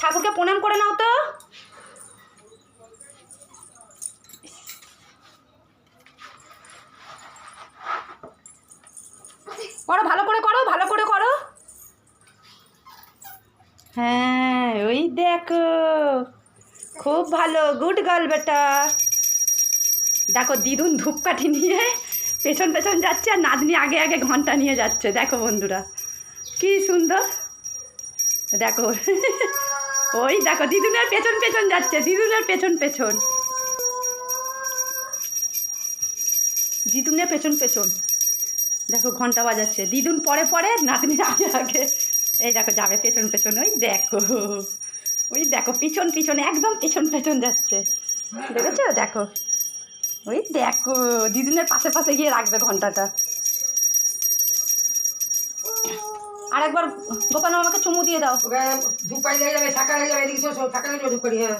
ঠাকুরকে প্রণাম করে নাও তো। করো, ভালো করে করো, ভালো করে করো। হ্যাঁ ওই দেখো, খুব ভালো, গুড গার্ল বেটা। দেখো দিদুন ধূপকাঠি নিয়ে পেছন পেছন যাচ্ছে আর নাতনি আগে আগে ঘন্টা নিয়ে যাচ্ছে। দেখো বন্ধুরা কি সুন্দর, দেখো ওই দেখো দিদুনের পেছন পেছন যাচ্ছে, দিদুনের পেছন পেছন, দিদুনের পেছন পেছন। দেখো ঘন্টা বাজাচ্ছে, দিদুন পরে পরে, নাতনি আগে আগে। এই দেখো যাবে পেছন পেছন, ওই দেখো, ওই দেখো পিছন পিছন, একদম পেছন পেছন যাচ্ছে, দেখেছো? দেখো ওই দেখো দিদুনের পাশে পাশে গিয়ে রাখবে ঘন্টাটা। আর একবার গোপাল আমাকে চুমু দিয়ে দাও। ধূপ পাই লেগে যাবে, শাঁকা লেগে যাবে, এদিকে ধূপ করি। হ্যাঁ